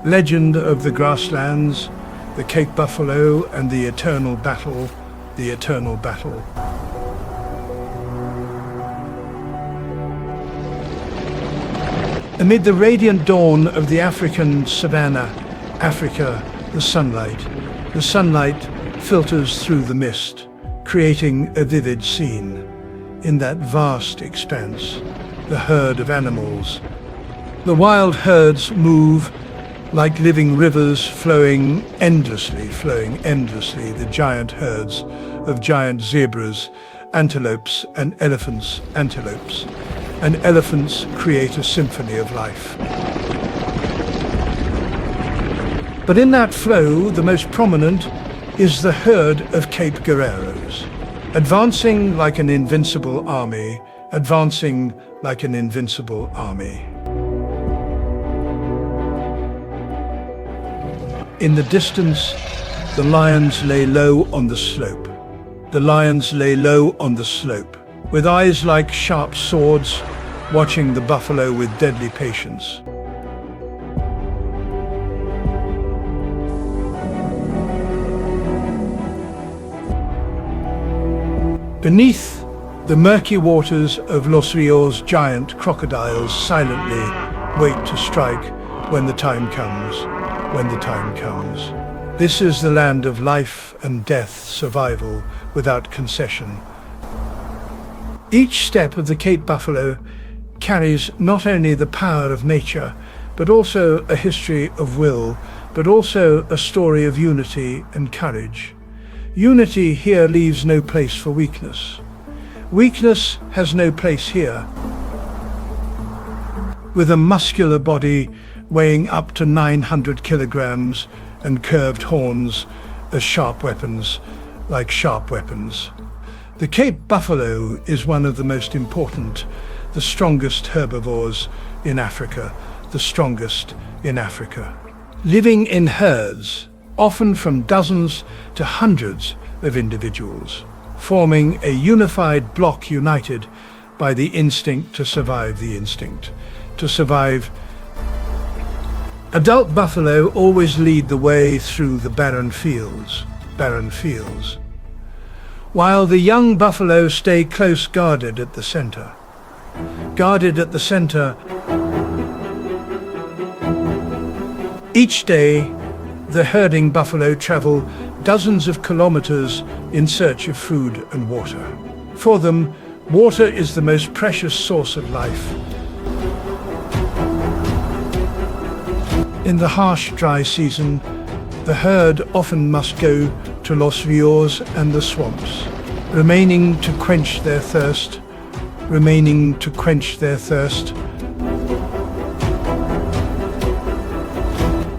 Legend of the grasslands, the Cape buffalo and the eternal battle, the eternal battle. Amid the radiant dawn of the African Savannah, Africa, the sunlight filters through the mist, creating a vivid scene. In that vast expanse, the herd of animals. The wild herds move like living rivers flowing endlessly, the giant herds of giant zebras, antelopes and elephants, and elephants create a symphony of life. But in that flow, the most prominent is the herd of Cape guerreros, advancing like an invincible army, In the distance, the lions lay low on the slope. With eyes like sharp swords, watching the buffalo with deadly patience. Beneath the murky waters of Los Rios, giant crocodiles silently wait to strike when the time comes. This is the land of life and death, survival without concession. Each step of the Cape buffalo carries not only the power of nature, but also a history of will, but also a story of unity and courage. Unity here leaves no place for weakness. Weakness has no place here. With a muscular body weighing up to 900 kilograms and curved horns as sharp weapons. The Cape buffalo is one of the most important, the strongest herbivores in Africa, living in herds, often from dozens to hundreds of individuals, forming a unified block united by the instinct to survive, Adult buffalo always lead the way through the barren fields, while the young buffalo stay close guarded at the center. Each day, the herding buffalo travel dozens of kilometers in search of food and water. For them, water is the most precious source of life. In the harsh, dry season, the herd often must go to Los Rios and the swamps, remaining to quench their thirst.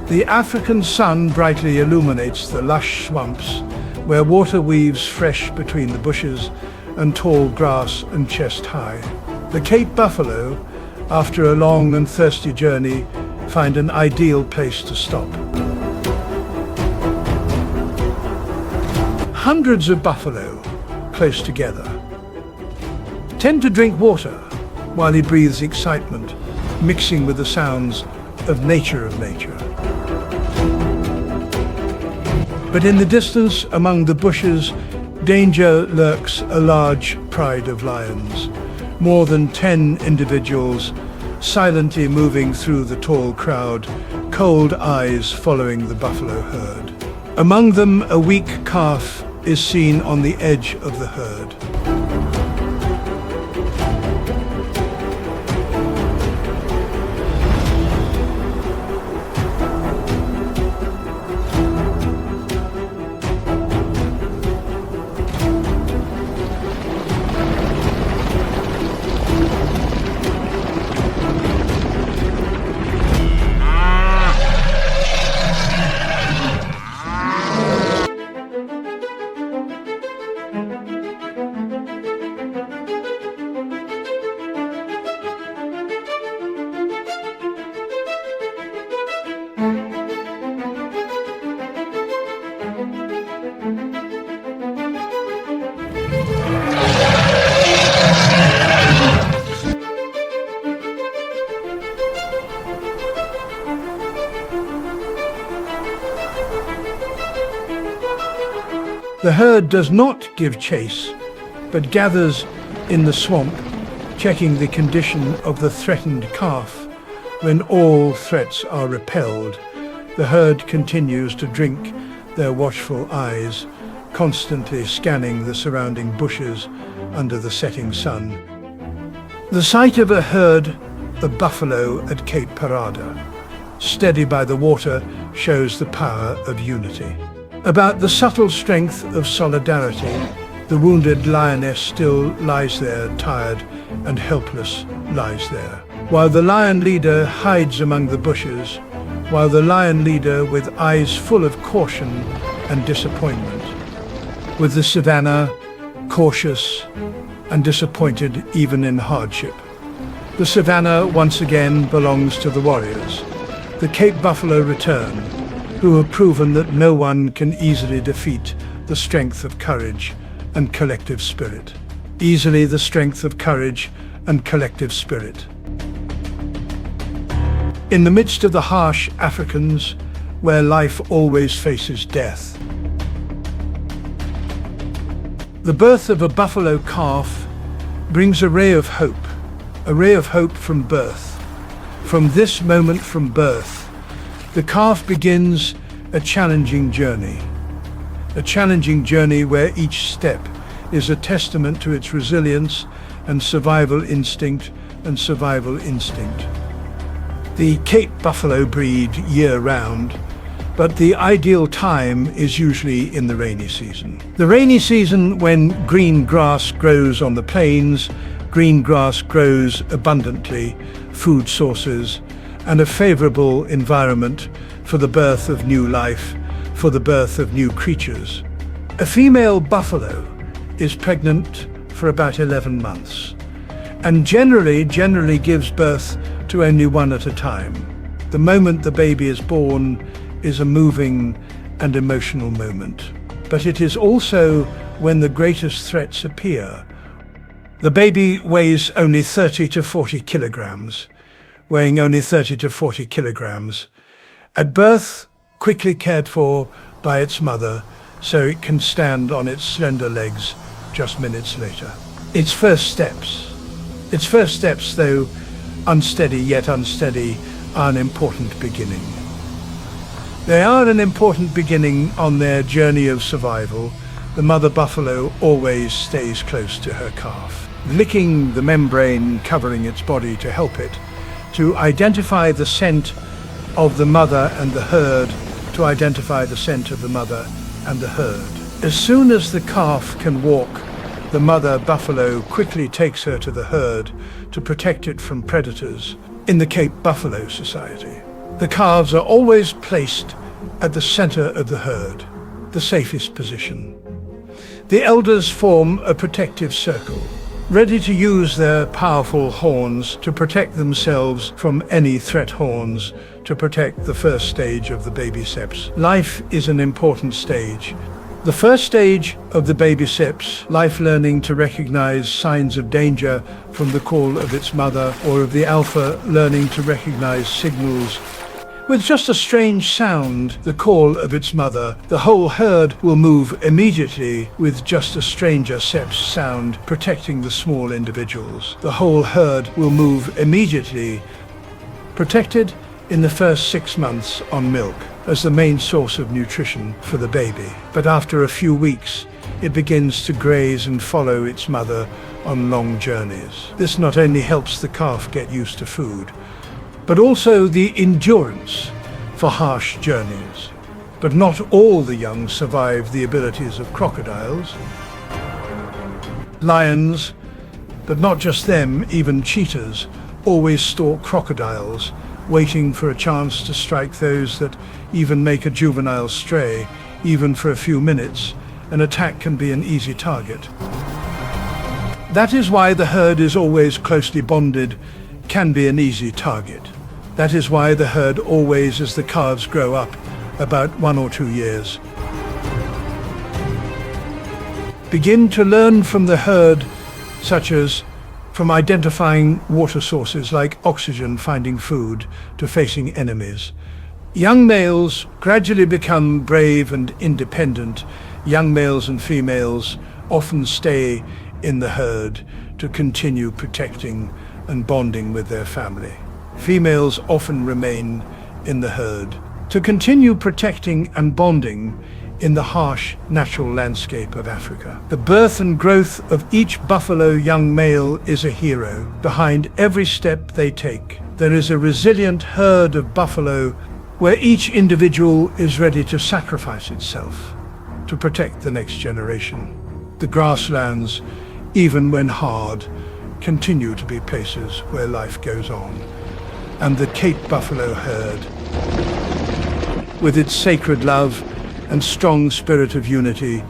The African sun brightly illuminates the lush swamps, where water weaves fresh between the bushes and tall grass and chest high. The Cape buffalo, after a long and thirsty journey, find an ideal place to stop. Hundreds of buffalo, close together, tend to drink water while he breathes excitement, mixing with the sounds of nature. But in the distance, among the bushes, danger lurks, a large pride of lions. More than 10 individuals silently moving through the tall crowd, cold eyes following the buffalo herd. Among them, a weak calf is seen on the edge of the herd. The herd does not give chase, but gathers in the swamp, checking the condition of the threatened calf. When all threats are repelled, the herd continues to drink their watchful eyes, constantly scanning the surrounding bushes under the setting sun. The sight of a herd of buffalo at Cape Parada, steady by the water, shows the power of unity. About the subtle strength of solidarity, the wounded lioness still lies there, tired and helpless lies there. While the lion leader hides among the bushes, while the lion leader with eyes full of caution and disappointment, with the Savannah cautious and disappointed even in hardship. The Savannah once again belongs to the warriors. The Cape Buffalo return, who have proven that no one can easily defeat the strength of courage and collective spirit. Easily the strength of courage and collective spirit. In the midst of the harsh Africans, where life always faces death, the birth of a buffalo calf brings a ray of hope from birth. From this moment from birth, the calf begins a challenging journey where each step is a testament to its resilience and survival instinct. The Cape Buffalo breed year-round, but the ideal time is usually in the rainy season. The rainy season, when green grass grows on the plains, green grass grows abundantly, food sources, and a favorable environment for the birth of new life, for the birth of new creatures. A female buffalo is pregnant for about 11 months, and generally gives birth to only one at a time. The moment the baby is born is a moving and emotional moment, but it is also when the greatest threats appear. The baby weighs only 30 to 40 kilograms, At birth, quickly cared for by its mother, so it can stand on its slender legs just minutes later. Its first steps, though unsteady, are an important beginning. They are an important beginning on their journey of survival. The mother buffalo always stays close to her calf, licking the membrane covering its body to help it to identify the scent of the mother and the herd, As soon as the calf can walk, the mother buffalo quickly takes her to the herd to protect it from predators. In the Cape Buffalo Society, the calves are always placed at the center of the herd, the safest position. The elders form a protective circle, ready to use their powerful horns to protect themselves from any threat, horns to protect the first stage of the baby seps. Life is an important stage. The first stage of the baby seps, life learning to recognize signs of danger from the call of its mother, or of the alpha learning to recognize signals. With just a strange sound, the call of its mother, the whole herd will move immediately with just a stranger seps sound, protecting the small individuals. The whole herd will move immediately, protected in the first 6 months on milk as the main source of nutrition for the baby. But after a few weeks, it begins to graze and follow its mother on long journeys. This not only helps the calf get used to food, but also the endurance for harsh journeys. But not all the young survive the abilities of crocodiles. Lions, but not just them, even cheetahs, always stalk crocodiles, waiting for a chance to strike those that even make a juvenile stray. Even for a few minutes, an attack can be an easy target. That is why the herd is always closely bonded, can be an easy target. That is why the herd always, as the calves grow up, about 1 or 2 years, begin to learn from the herd, such as from identifying water sources like oxygen, finding food, to facing enemies. Young males gradually become brave and independent Young males and females often stay in the herd to continue protecting and bonding with their family. Females often remain in the herd to continue protecting and bonding in the harsh natural landscape of Africa. The birth and growth of each buffalo young male is a hero. Behind every step they take, there is a resilient herd of buffalo where each individual is ready to sacrifice itself to protect the next generation. The grasslands, even when hard, continue to be places where life goes on. And the Cape buffalo herd, with its sacred love and strong spirit of unity,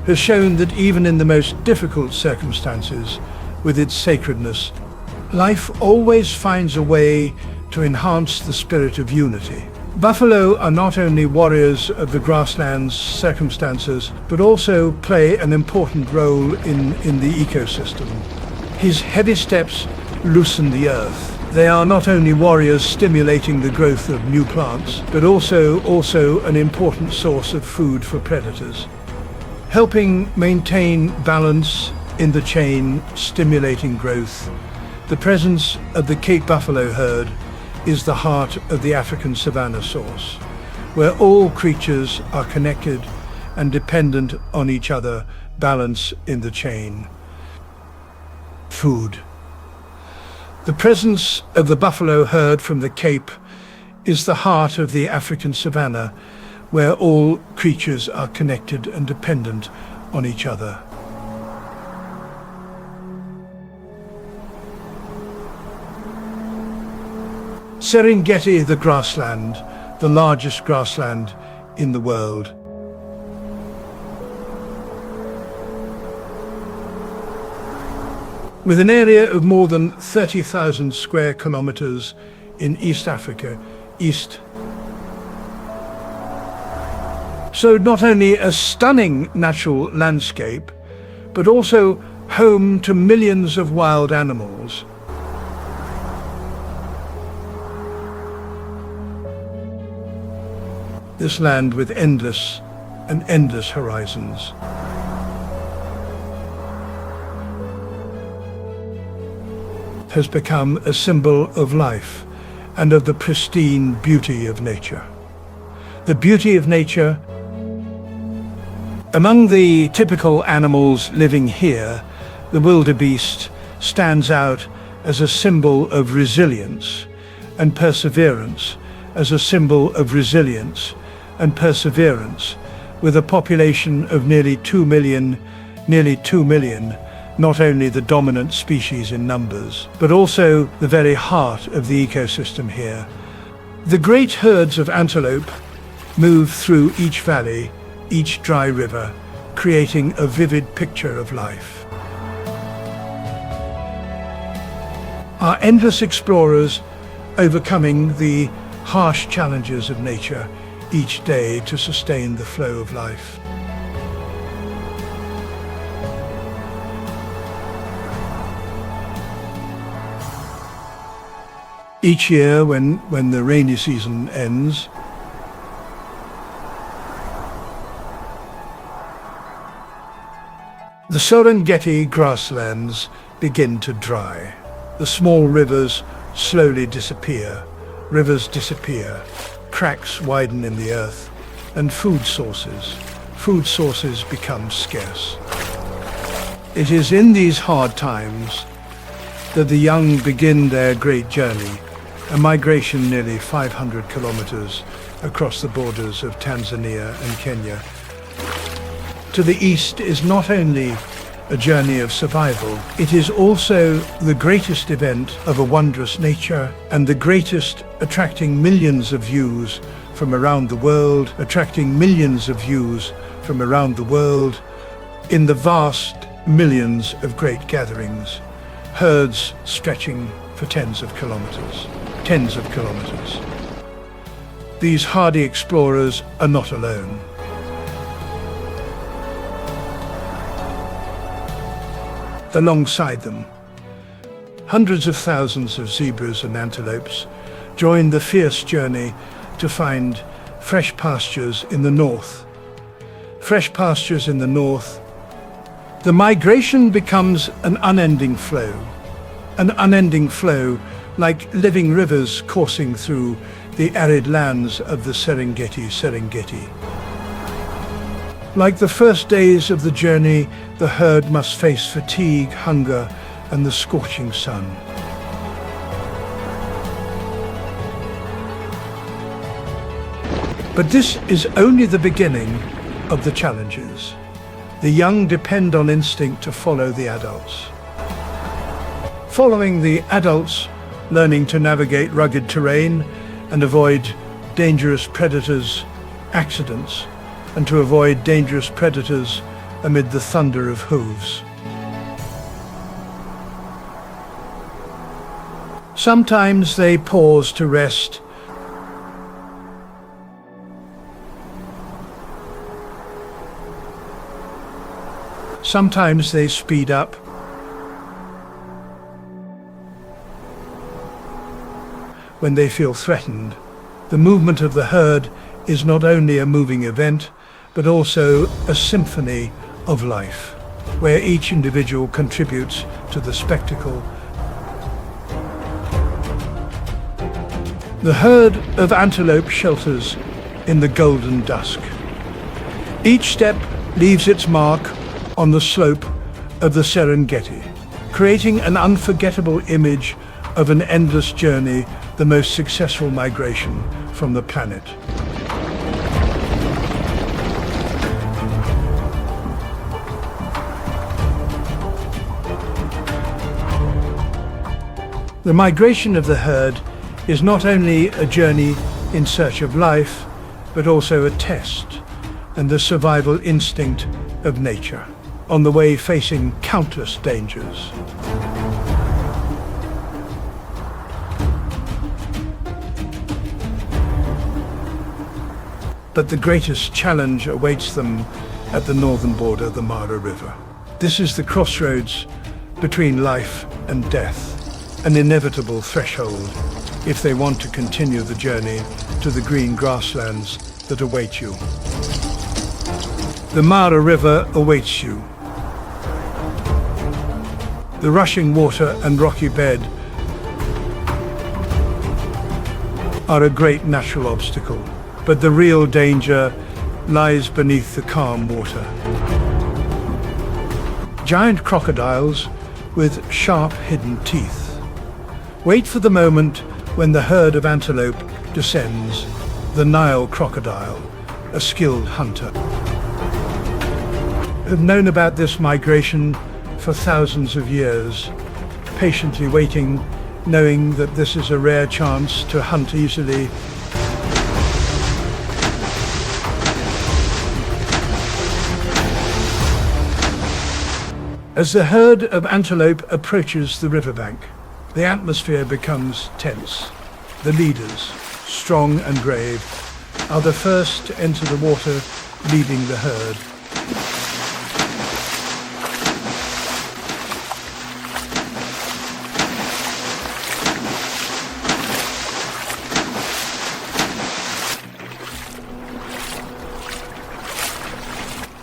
has shown that even in the most difficult circumstances, with its sacredness, life always finds a way to enhance the spirit of unity. Buffalo are not only warriors of the grasslands circumstances, but also play an important role in the ecosystem. His heavy steps loosen the earth. They are not only warriors stimulating the growth of new plants, but also an important source of food for predators, helping maintain balance in the chain, stimulating growth. The presence of the Cape buffalo herd is the heart of the African savanna source, where all creatures are connected and dependent on each other, balance in the chain. Food. The presence of the buffalo herd from the Cape is the heart of the African savanna, where all creatures are connected and dependent on each other. Serengeti, the grassland, the largest grassland in the world. With an area of more than 30,000 square kilometers in East Africa, So not only a stunning natural landscape, but also home to millions of wild animals. This land with endless horizons. Has become a symbol of life and of the pristine beauty of nature. The beauty of nature. Among the typical animals living here, the wildebeest stands out as a symbol of resilience and perseverance, with a population of nearly 2 million, not only the dominant species in numbers, but also the very heart of the ecosystem here. The great herds of antelope move through each valley, each dry river, creating a vivid picture of life. Are endless explorers overcoming the harsh challenges of nature each day to sustain the flow of life. Each year, when the rainy season ends, the Serengeti grasslands begin to dry. The small rivers slowly disappear. Cracks widen in the earth, and food sources become scarce. It is in these hard times that the young begin their great journey, a migration nearly 500 kilometers across the borders of Tanzania and Kenya. To the east is not only a journey of survival, it is also the greatest event of a wondrous nature and the greatest, attracting millions of views from around the world, in the vast millions of great gatherings, herds stretching for tens of kilometers. These hardy explorers are not alone. Alongside them, hundreds of thousands of zebras and antelopes join the fierce journey to find fresh pastures in the north. fresh pastures in the north. The migration becomes an unending flow like living rivers coursing through the arid lands of the Serengeti. Like the first days of the journey, the herd must face fatigue, hunger, and the scorching sun. But this is only the beginning of the challenges. The young depend on instinct to follow the adults. Following the adults, learning to navigate rugged terrain and avoid dangerous predators, accidents, and to avoid dangerous predators amid the thunder of hooves. Sometimes they pause to rest. Sometimes they speed up. When they feel threatened, the movement of the herd is not only a moving event, but also a symphony of life, where each individual contributes to the spectacle. The herd of antelope shelters in the golden dusk. Each step leaves its mark on the slope of the Serengeti, creating an unforgettable image of an endless journey, the most successful migration from the planet. The migration of the herd is not only a journey in search of life, but also a test and the survival instinct of nature, on the way facing countless dangers. But the greatest challenge awaits them at the northern border of the Mara River. This is the crossroads between life and death, an inevitable threshold if they want to continue the journey to the green grasslands that await you. The Mara River awaits you. The rushing water and rocky bed are a great natural obstacle, but the real danger lies beneath the calm water. Giant crocodiles with sharp hidden teeth wait for the moment when the herd of antelope descends. The Nile crocodile, a skilled hunter, have known about this migration for thousands of years, patiently waiting, knowing that this is a rare chance to hunt easily. As the herd of antelope approaches the riverbank, the atmosphere becomes tense. The leaders, strong and brave, are the first to enter the water, leading the herd.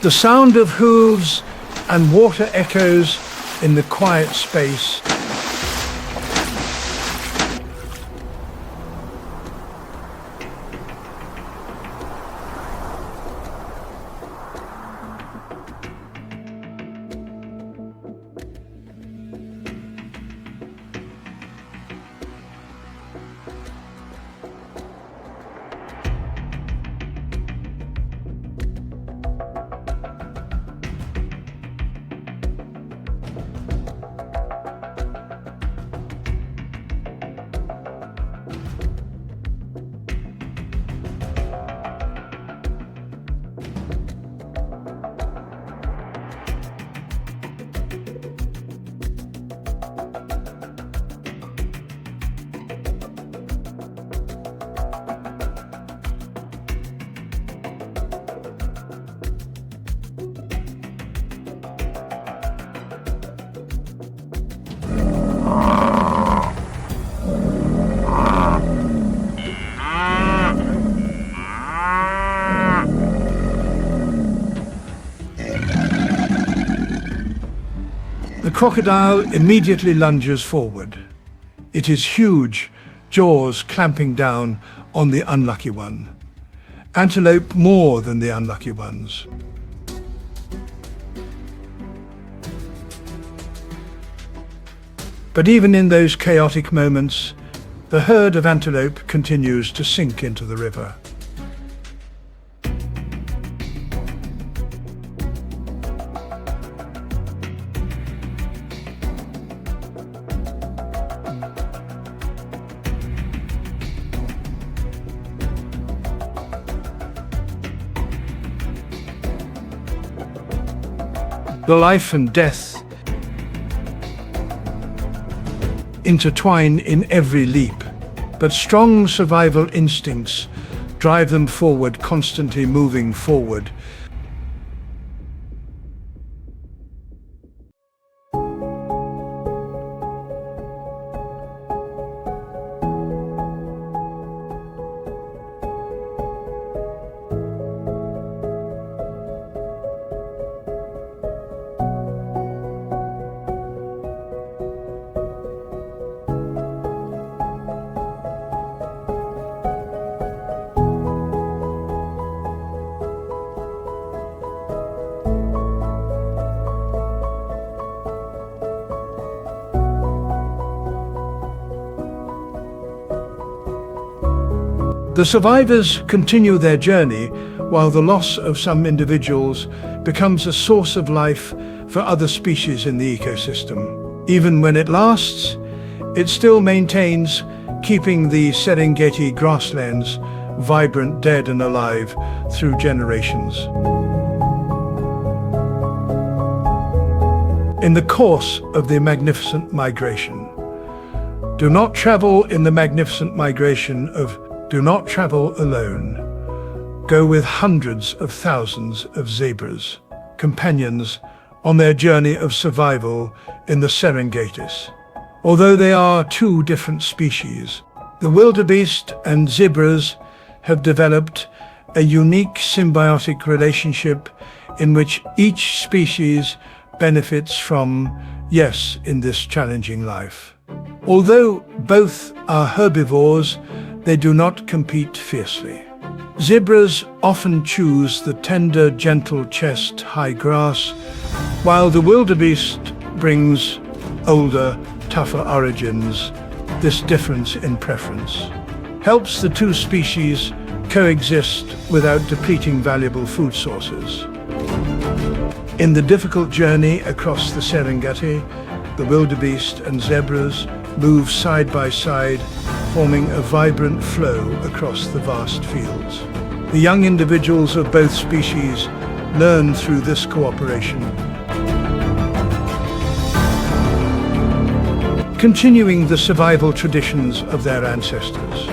The sound of hooves and water echoes in the quiet space. The crocodile immediately lunges forward. It is huge, jaws clamping down on the unlucky one. Antelope more than the unlucky ones. But even in those chaotic moments, the herd of antelope continues to sink into the river. The life and death intertwine in every leap, but strong survival instincts drive them forward, constantly moving forward. The survivors continue their journey, while the loss of some individuals becomes a source of life for other species in the ecosystem. Even when it lasts, it still maintains, keeping the Serengeti grasslands vibrant, dead and alive through generations. In the course of the magnificent migration, do not travel alone. Go with hundreds of thousands of zebras, companions on their journey of survival in the Serengeti. Although they are two different species, the wildebeest and zebras have developed a unique symbiotic relationship in which each species benefits from, in this challenging life. Although both are herbivores, they do not compete fiercely. Zebras often choose the tender, gentle chest-high grass, while the wildebeest brings older, tougher origins. This difference in preference helps the two species coexist without depleting valuable food sources. In the difficult journey across the Serengeti, the wildebeest and zebras move side by side, forming a vibrant flow across the vast fields. The young individuals of both species learn through this cooperation, continuing the survival traditions of their ancestors.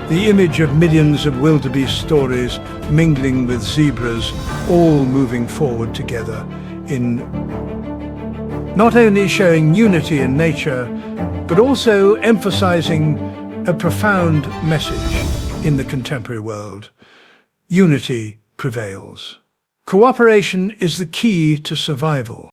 The image of millions of wildebeest stories mingling with zebras, all moving forward together, in not only showing unity in nature, but also emphasizing a profound message in the contemporary world. Unity prevails. Cooperation is the key to survival.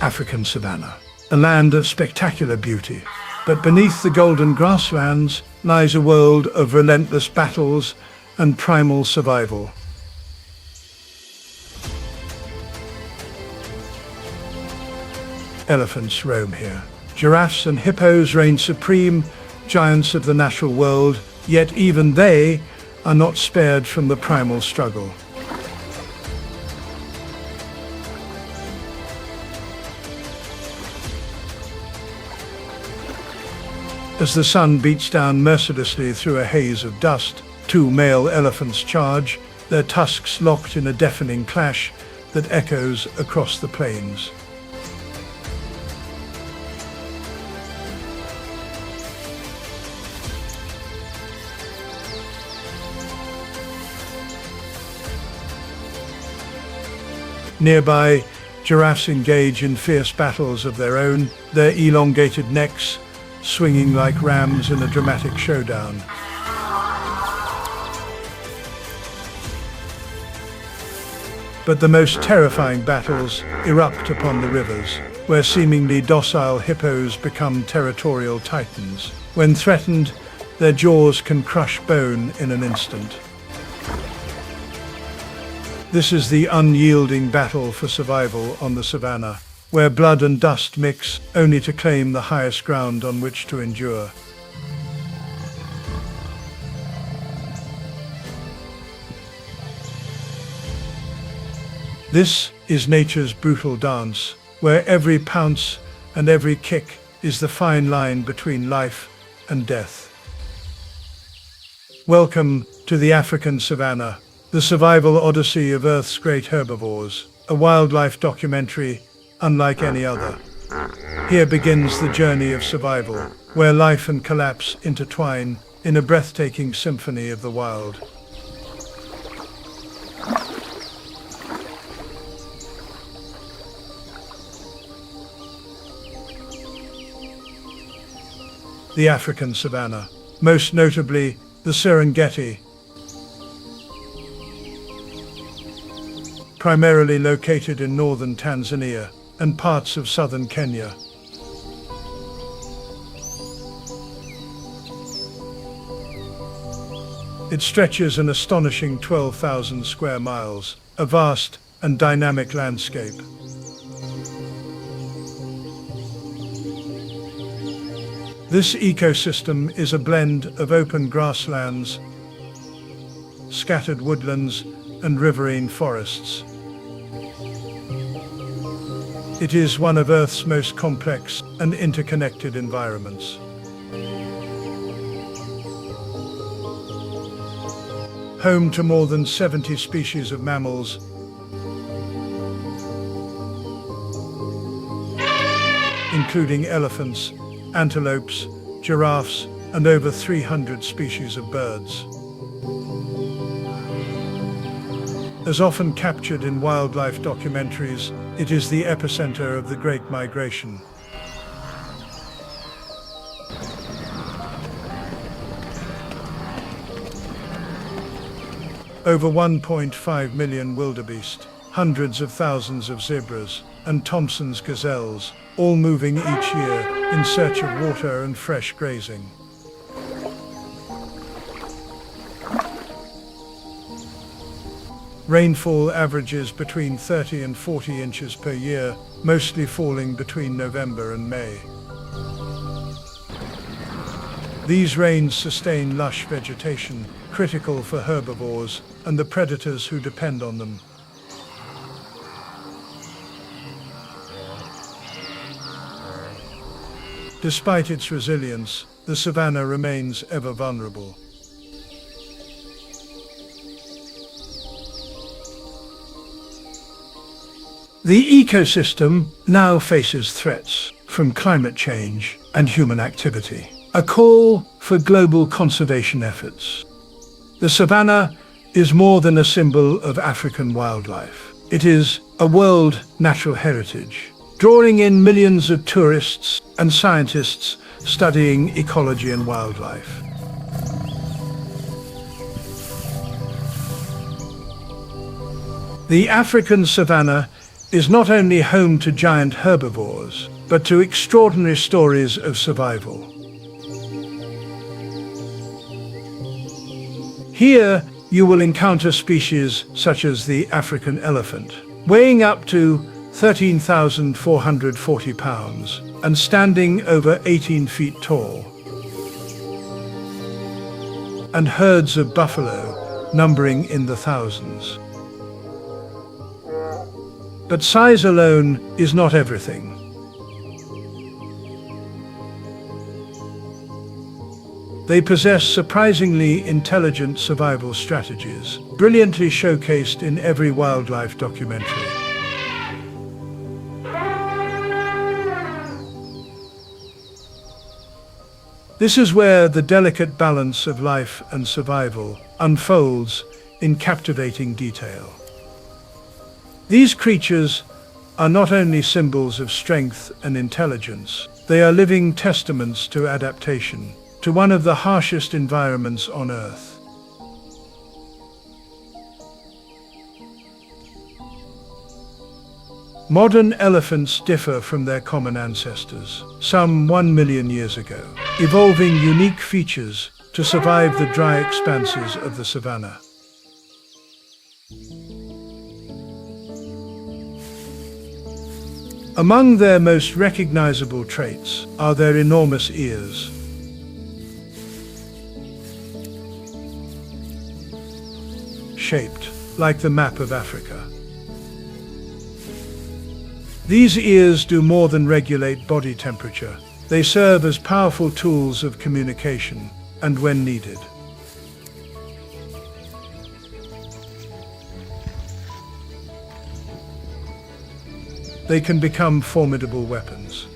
African Savannah, a land of spectacular beauty. But beneath the golden grasslands lies a world of relentless battles and primal survival. Elephants roam here. Giraffes and hippos reign supreme, giants of the natural world, yet even they are not spared from the primal struggle. As the sun beats down mercilessly through a haze of dust, two male elephants charge, their tusks locked in a deafening clash that echoes across the plains. Nearby, giraffes engage in fierce battles of their own, their elongated necks swinging like rams in a dramatic showdown. But the most terrifying battles erupt upon the rivers, where seemingly docile hippos become territorial titans. When threatened, their jaws can crush bone in an instant. This is the unyielding battle for survival on the savannah, where blood and dust mix only to claim the highest ground on which to endure. This is nature's brutal dance, where every pounce and every kick is the fine line between life and death. Welcome to the African savannah, the survival odyssey of Earth's great herbivores, a wildlife documentary unlike any other. Here begins the journey of survival, where life and collapse intertwine in a breathtaking symphony of the wild. The African savannah, most notably the Serengeti, primarily located in northern Tanzania and parts of southern Kenya. It stretches an astonishing 12,000 square miles, a vast and dynamic landscape. This ecosystem is a blend of open grasslands, scattered woodlands, and riverine forests. It is one of Earth's most complex and interconnected environments. Home to more than 70 species of mammals, including elephants, antelopes, giraffes, and over 300 species of birds. As often captured in wildlife documentaries, it is the epicenter of the Great Migration. Over 1.5 million wildebeest, hundreds of thousands of zebras, and Thompson's gazelles, all moving each year in search of water and fresh grazing. Rainfall averages between 30 and 40 inches per year, mostly falling between November and May. These rains sustain lush vegetation, critical for herbivores and the predators who depend on them. Despite its resilience, the savannah remains ever vulnerable. The ecosystem now faces threats from climate change and human activity, a call for global conservation efforts. The savannah is more than a symbol of African wildlife. It is a world natural heritage, drawing in millions of tourists and scientists studying ecology and wildlife. The African savannah is not only home to giant herbivores, but to extraordinary stories of survival. Here, you will encounter species such as the African elephant, weighing up to 13,440 pounds and standing over 18 feet tall, and herds of buffalo numbering in the thousands. But size alone is not everything. They possess surprisingly intelligent survival strategies, brilliantly showcased in every wildlife documentary. This is where the delicate balance of life and survival unfolds in captivating detail. These creatures are not only symbols of strength and intelligence, They are living testaments to adaptation, to one of the harshest environments on Earth. Modern elephants differ from their common ancestors, some 1 million years ago, evolving unique features to survive the dry expanses of the savannah. Among their most recognizable traits are their enormous ears. Shaped like the map of Africa. These ears do more than regulate body temperature. They serve as powerful tools of communication, and when needed, they can become formidable weapons.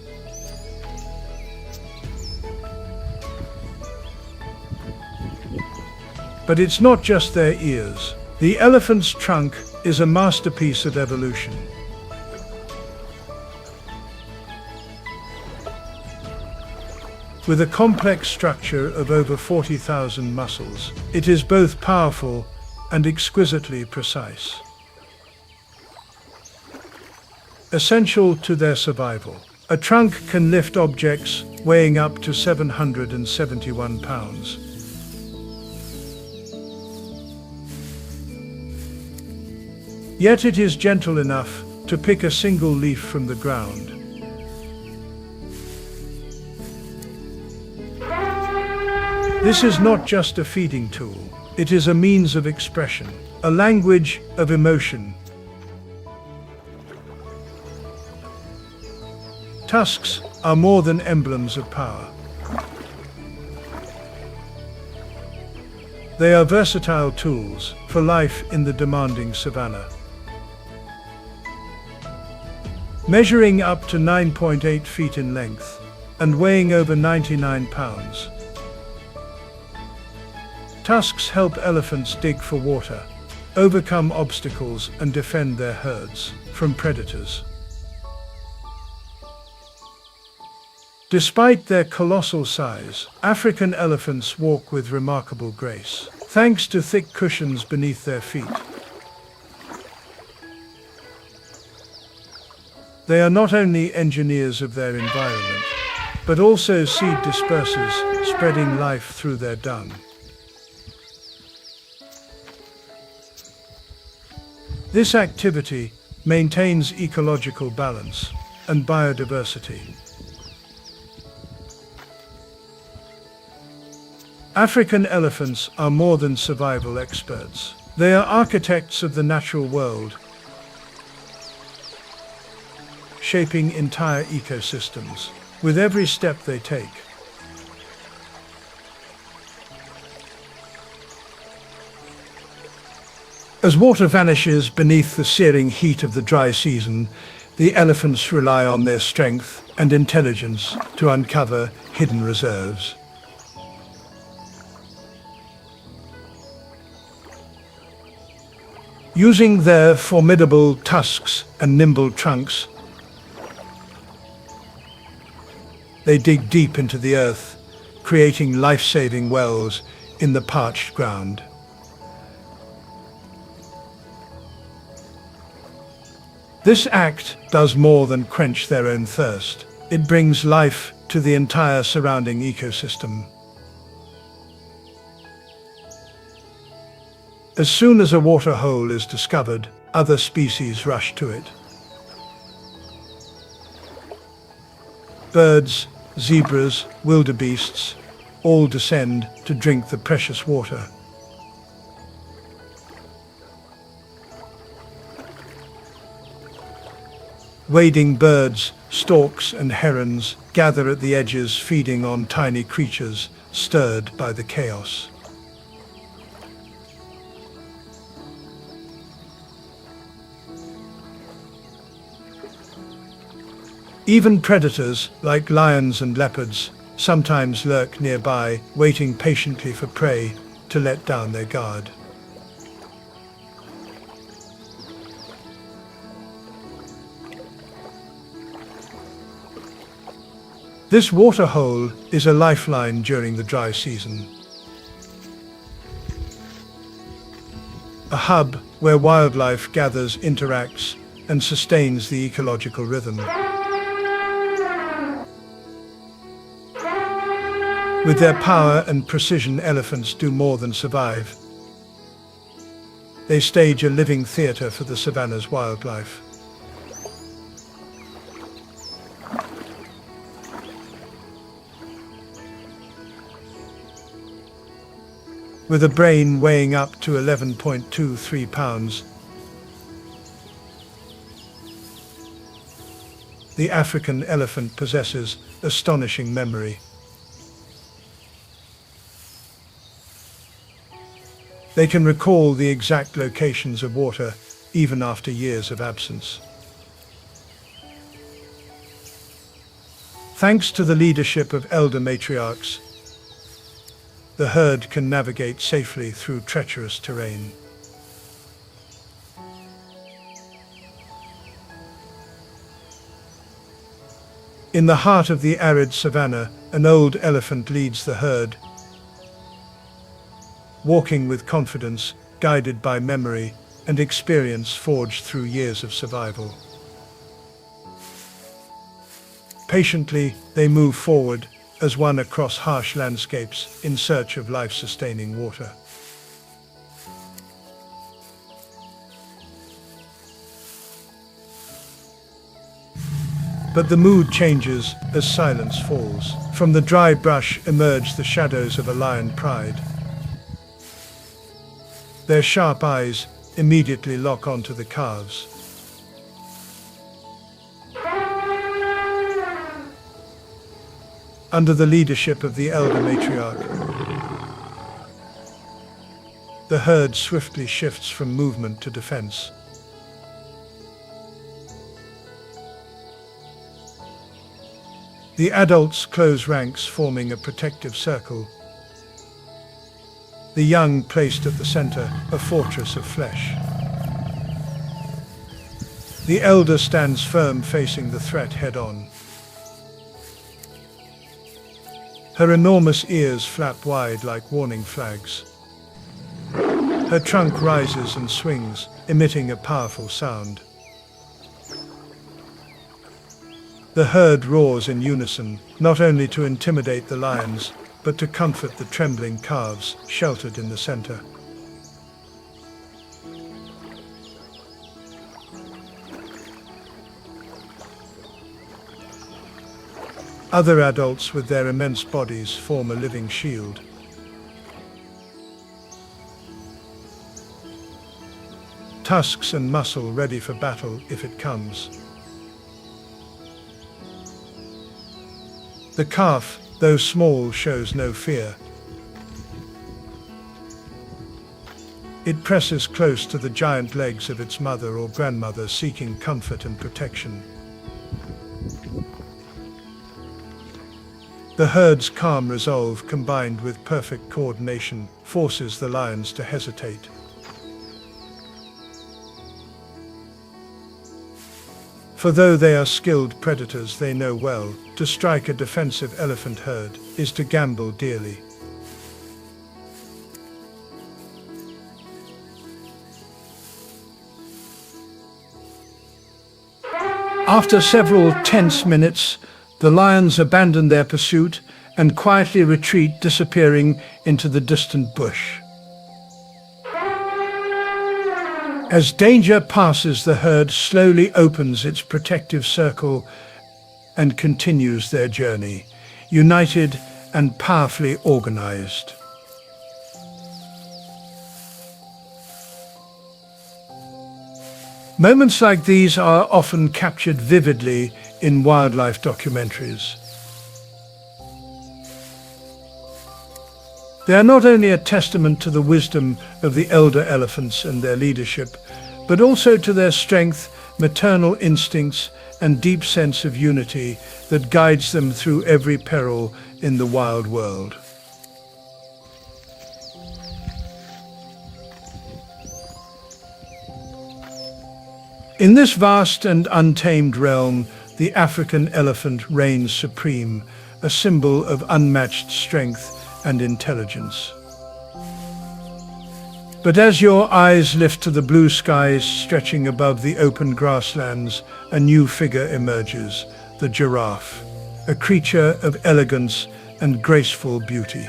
But it's not just their ears. The elephant's trunk is a masterpiece of evolution. With a complex structure of over 40,000 muscles, it is both powerful and exquisitely precise. Essential to their survival, a trunk can lift objects weighing up to 771 pounds. Yet it is gentle enough to pick a single leaf from the ground. This is not just a feeding tool, it is a means of expression, a language of emotion. Tusks are more than emblems of power. They are versatile tools for life in the demanding savannah. Measuring up to 9.8 feet in length and weighing over 99 pounds. Tusks help elephants dig for water, overcome obstacles and defend their herds from predators. Despite their colossal size, African elephants walk with remarkable grace, thanks to thick cushions beneath their feet. They are not only engineers of their environment, but also seed dispersers, spreading life through their dung. This activity maintains ecological balance and biodiversity. African elephants are more than survival experts. They are architects of the natural world, shaping entire ecosystems with every step they take. As water vanishes beneath the searing heat of the dry season, the elephants rely on their strength and intelligence to uncover hidden reserves. Using their formidable tusks and nimble trunks, they dig deep into the earth, creating life-saving wells in the parched ground. This act does more than quench their own thirst. It brings life to the entire surrounding ecosystem. As soon as a water hole is discovered, other species rush to it. Birds, zebras, wildebeests, all descend to drink the precious water. Wading birds, storks and herons gather at the edges, feeding on tiny creatures stirred by the chaos. Even predators, like lions and leopards, sometimes lurk nearby, waiting patiently for prey to let down their guard. This waterhole is a lifeline during the dry season. A hub where wildlife gathers, interacts, and sustains the ecological rhythm. With their power and precision, elephants do more than survive. They stage a living theatre for the savannah's wildlife. With a brain weighing up to 11.23 pounds, the African elephant possesses astonishing memory. They can recall the exact locations of water even after years of absence. Thanks to the leadership of elder matriarchs, the herd can navigate safely through treacherous terrain. In the heart of the arid savannah, an old elephant leads the herd, walking with confidence, guided by memory and experience forged through years of survival. Patiently, they move forward as one across harsh landscapes in search of life-sustaining water. But the mood changes as silence falls. From the dry brush emerge the shadows of a lion pride. Their sharp eyes immediately lock onto the calves. Under the leadership of the elder matriarch, the herd swiftly shifts from movement to defense. The adults close ranks, forming a protective circle. The young placed at the center, a fortress of flesh. The elder stands firm, facing the threat head-on. Her enormous ears flap wide like warning flags. Her trunk rises and swings, emitting a powerful sound. The herd roars in unison, not only to intimidate the lions, but to comfort the trembling calves sheltered in the center. Other adults with their immense bodies form a living shield. Tusks and muscle ready for battle if it comes. The calf, though small, shows no fear. It presses close to the giant legs of its mother or grandmother, seeking comfort and protection. The herd's calm resolve, combined with perfect coordination, forces the lions to hesitate. For though they are skilled predators, they know well, to strike a defensive elephant herd is to gamble dearly. After several tense minutes, the lions abandon their pursuit and quietly retreat, disappearing into the distant bush. As danger passes, the herd slowly opens its protective circle and continues their journey, united and powerfully organized. Moments like these are often captured vividly in wildlife documentaries. They are not only a testament to the wisdom of the elder elephants and their leadership, but also to their strength, maternal instincts, and deep sense of unity that guides them through every peril in the wild world. In this vast and untamed realm, the African elephant reigns supreme, a symbol of unmatched strength and intelligence. But as your eyes lift to the blue skies stretching above the open grasslands, a new figure emerges, the giraffe, a creature of elegance and graceful beauty.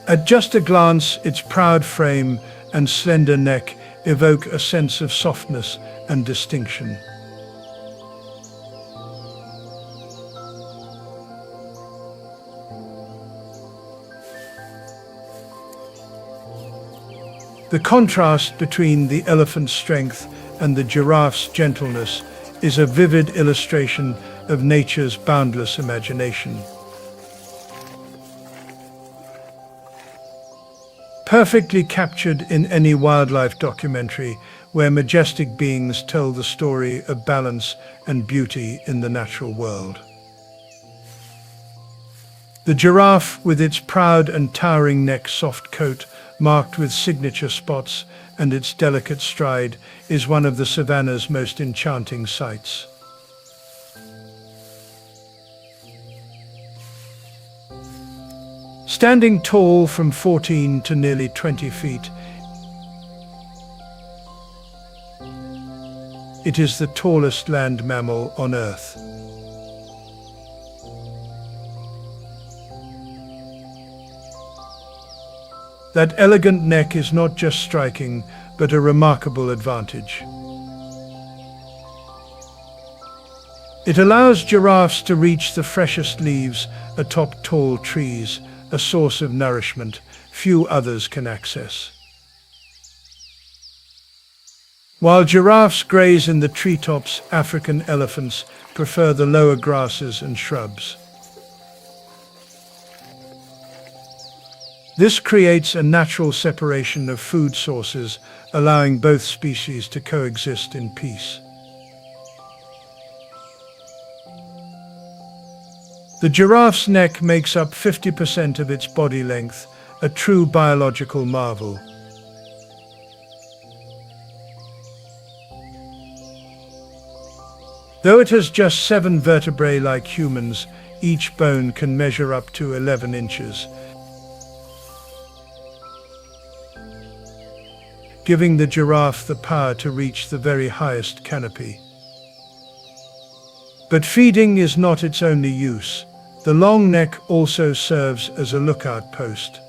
At just a glance, its proud frame and slender neck evoke a sense of softness and distinction. The contrast between the elephant's strength and the giraffe's gentleness is a vivid illustration of nature's boundless imagination. Perfectly captured in any wildlife documentary where majestic beings tell the story of balance and beauty in the natural world. The giraffe, with its proud and towering neck, soft coat, marked with signature spots, and its delicate stride, is one of the savannah's most enchanting sights. Standing tall from 14 to nearly 20 feet, it is the tallest land mammal on Earth. That elegant neck is not just striking, but a remarkable advantage. It allows giraffes to reach the freshest leaves atop tall trees, a source of nourishment few others can access. While giraffes graze in the treetops, African elephants prefer the lower grasses and shrubs. This creates a natural separation of food sources, allowing both species to coexist in peace. The giraffe's neck makes up 50% of its body length, a true biological marvel. Though it has just 7 vertebrae like humans, each bone can measure up to 11 inches, giving the giraffe the power to reach the very highest canopy. But feeding is not its only use. The long neck also serves as a lookout post.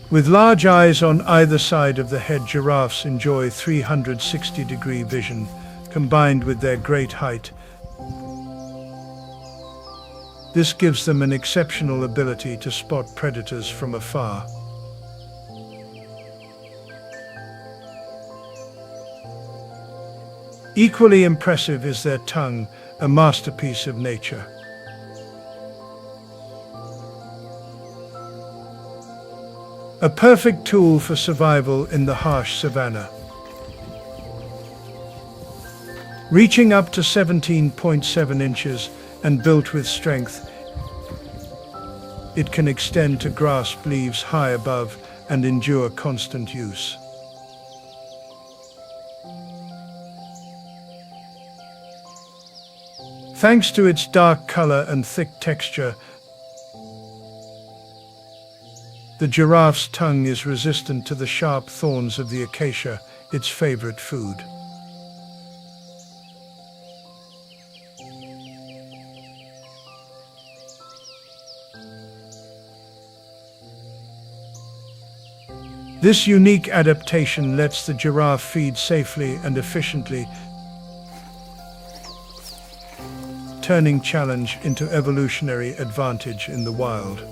With large eyes on either side of the head, giraffes enjoy 360-degree vision, combined with their great height. This gives them an exceptional ability to spot predators from afar. Equally impressive is their tongue, a masterpiece of nature. A perfect tool for survival in the harsh savannah. Reaching up to 17.7 inches and built with strength, it can extend to grasp leaves high above and endure constant use. Thanks to its dark color and thick texture, the giraffe's tongue is resistant to the sharp thorns of the acacia, its favorite food. This unique adaptation lets the giraffe feed safely and efficiently, turning challenge into evolutionary advantage in the wild.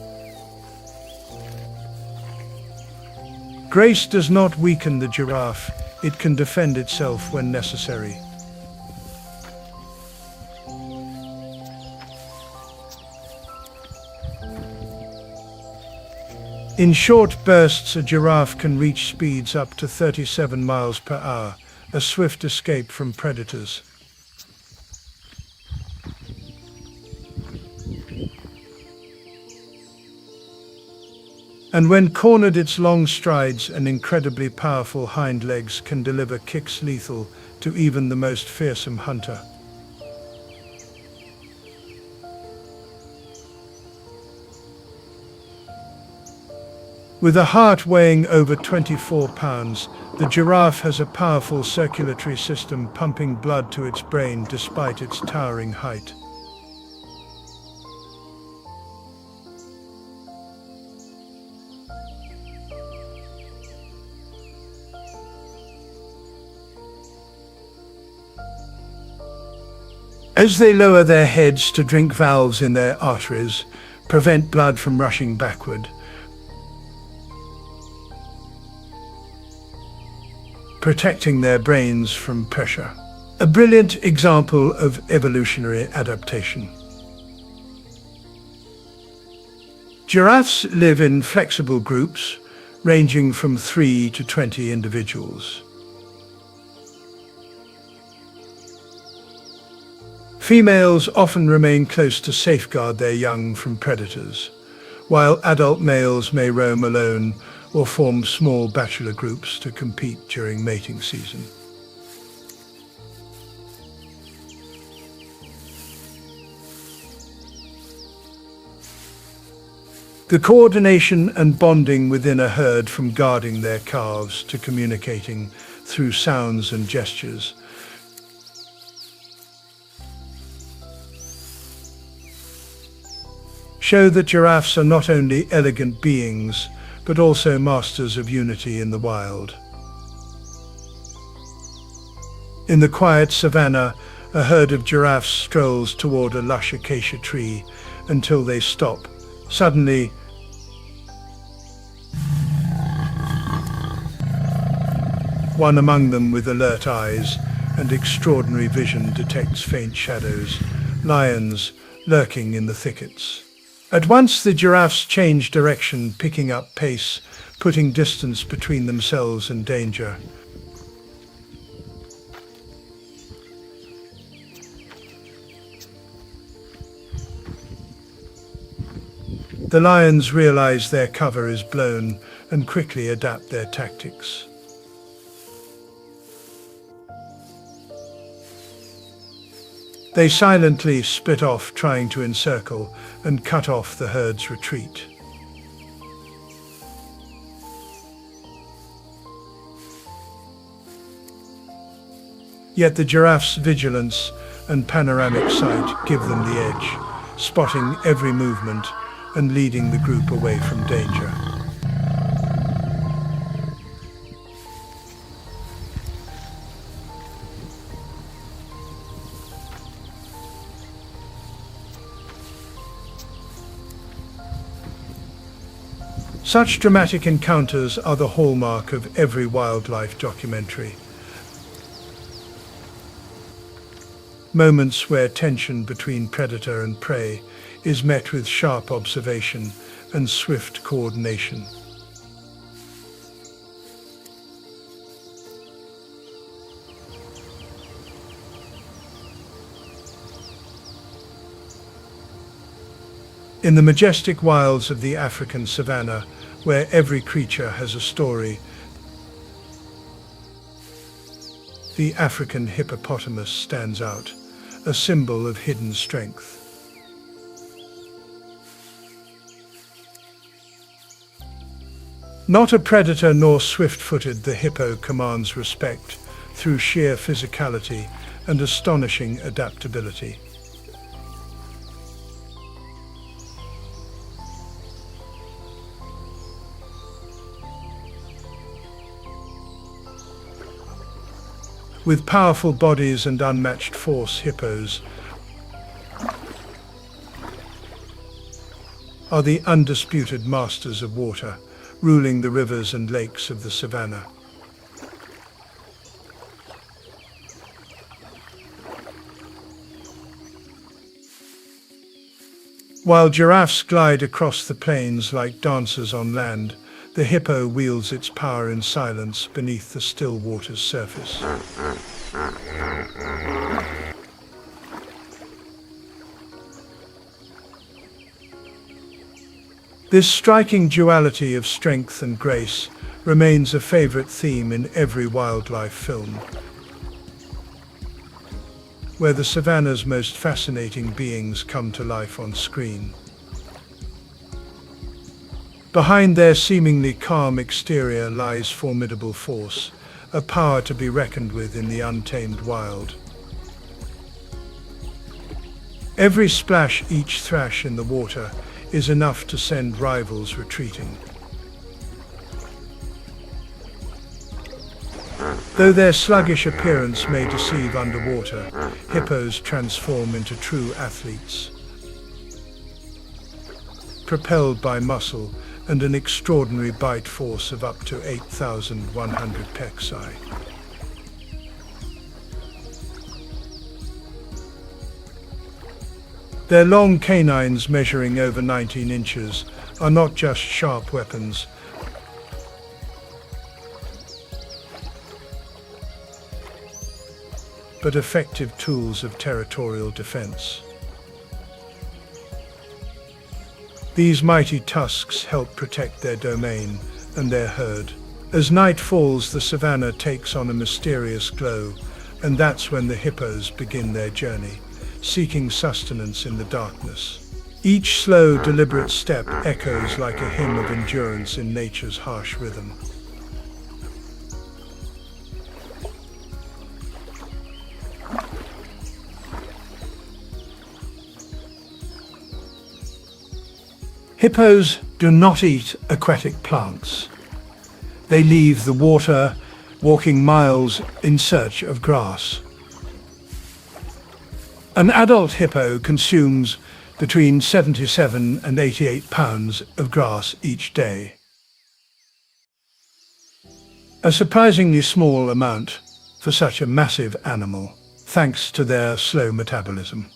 Grace does not weaken the giraffe, it can defend itself when necessary. In short bursts, a giraffe can reach speeds up to 37 miles per hour, a swift escape from predators. And when cornered, its long strides and incredibly powerful hind legs can deliver kicks lethal to even the most fearsome hunter. With a heart weighing over 24 pounds, the giraffe has a powerful circulatory system pumping blood to its brain despite its towering height. As they lower their heads to drink, valves in their arteries prevent blood from rushing backward, protecting their brains from pressure. A brilliant example of evolutionary adaptation. Giraffes live in flexible groups, ranging from 3 to 20 individuals. Females often remain close to safeguard their young from predators, while adult males may roam alone or form small bachelor groups to compete during mating season. The coordination and bonding within a herd, from guarding their calves to communicating through sounds and gestures, show that giraffes are not only elegant beings, but also masters of unity in the wild. In the quiet savannah, a herd of giraffes strolls toward a lush acacia tree until they stop. Suddenly, one among them with alert eyes and extraordinary vision detects faint shadows, lions lurking in the thickets. At once the giraffes change direction, picking up pace, putting distance between themselves and danger. The lions realize their cover is blown and quickly adapt their tactics. They silently split off, trying to encircle and cut off the herd's retreat. Yet the giraffe's vigilance and panoramic sight give them the edge, spotting every movement and leading the group away from danger. Such dramatic encounters are the hallmark of every wildlife documentary. Moments where tension between predator and prey is met with sharp observation and swift coordination. In the majestic wilds of the African savannah, where every creature has a story, the African hippopotamus stands out, a symbol of hidden strength. Not a predator nor swift-footed, the hippo commands respect through sheer physicality and astonishing adaptability. With powerful bodies and unmatched force, hippos are the undisputed masters of water, ruling the rivers and lakes of the savannah. While giraffes glide across the plains like dancers on land, the hippo wields its power in silence beneath the still water's surface. This striking duality of strength and grace remains a favorite theme in every wildlife film, where the savannah's most fascinating beings come to life on screen. Behind their seemingly calm exterior lies formidable force, a power to be reckoned with in the untamed wild. Every splash, each thrash in the water, is enough to send rivals retreating. Though their sluggish appearance may deceive underwater, hippos transform into true athletes, propelled by muscle and an extraordinary bite force of up to 8,100 psi. Their long canines, measuring over 19 inches, are not just sharp weapons, but effective tools of territorial defense. These mighty tusks help protect their domain and their herd. As night falls, the savannah takes on a mysterious glow, and that's when the hippos begin their journey, seeking sustenance in the darkness. Each slow, deliberate step echoes like a hymn of endurance in nature's harsh rhythm. Hippos do not eat aquatic plants. They leave the water, walking miles in search of grass. An adult hippo consumes between 77 and 88 pounds of grass each day. A surprisingly small amount for such a massive animal, thanks to their slow metabolism.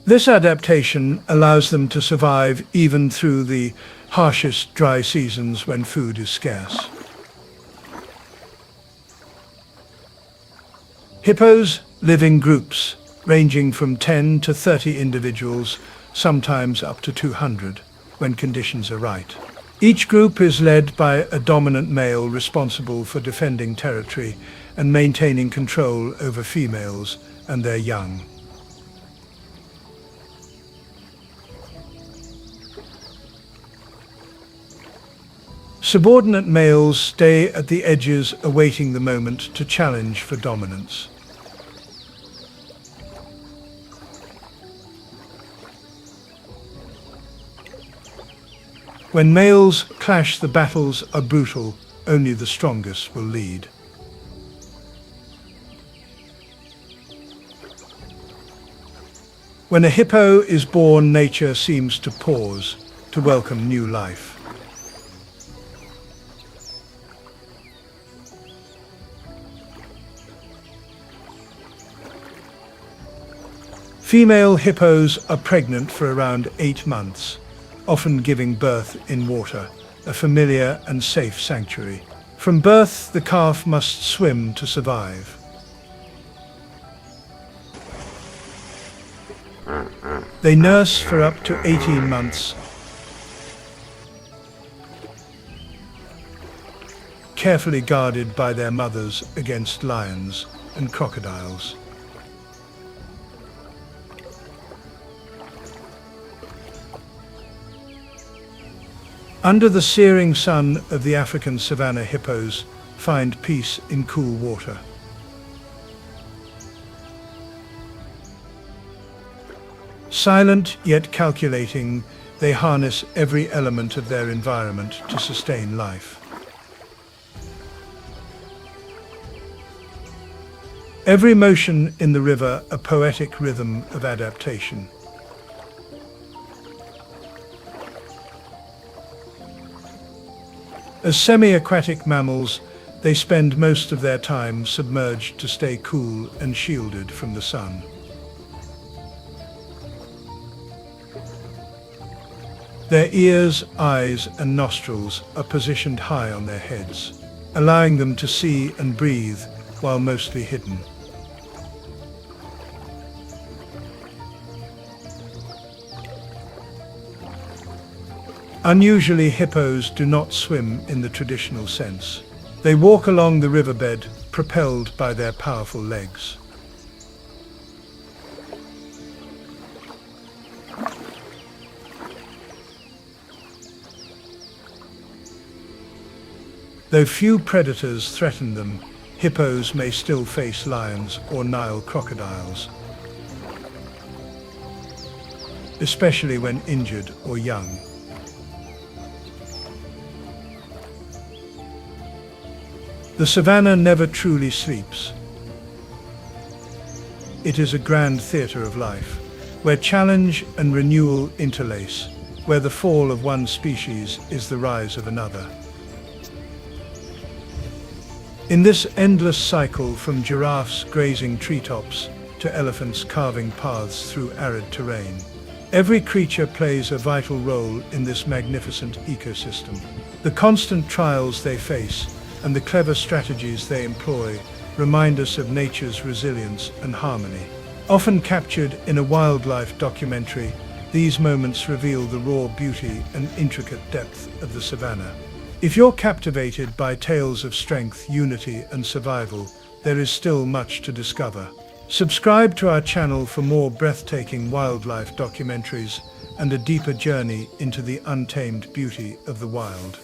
This adaptation allows them to survive even through the harshest dry seasons when food is scarce. Hippos live in groups, ranging from 10 to 30 individuals, sometimes up to 200, when conditions are right. Each group is led by a dominant male responsible for defending territory and maintaining control over females and their young. Subordinate males stay at the edges, awaiting the moment to challenge for dominance. When males clash, the battles are brutal. Only the strongest will lead. When a hippo is born, nature seems to pause to welcome new life. Female hippos are pregnant for around 8 months, often giving birth in water, a familiar and safe sanctuary. From birth, the calf must swim to survive. They nurse for up to 18 months, carefully guarded by their mothers against lions and crocodiles. Under the searing sun of the African savanna, hippos find peace in cool water. Silent yet calculating, they harness every element of their environment to sustain life. Every motion in the river a poetic rhythm of adaptation. As semi-aquatic mammals, they spend most of their time submerged to stay cool and shielded from the sun. Their ears, eyes, and nostrils are positioned high on their heads, allowing them to see and breathe while mostly hidden. Unusually, hippos do not swim in the traditional sense. They walk along the riverbed, propelled by their powerful legs. Though few predators threaten them, hippos may still face lions or Nile crocodiles, especially when injured or young. The savannah never truly sleeps. It is a grand theatre of life, where challenge and renewal interlace, where the fall of one species is the rise of another. In this endless cycle, from giraffes grazing treetops to elephants carving paths through arid terrain, every creature plays a vital role in this magnificent ecosystem. The constant trials they face and the clever strategies they employ remind us of nature's resilience and harmony. Often captured in a wildlife documentary, these moments reveal the raw beauty and intricate depth of the savannah. If you're captivated by tales of strength, unity, and survival, there is still much to discover. Subscribe to our channel for more breathtaking wildlife documentaries and a deeper journey into the untamed beauty of the wild.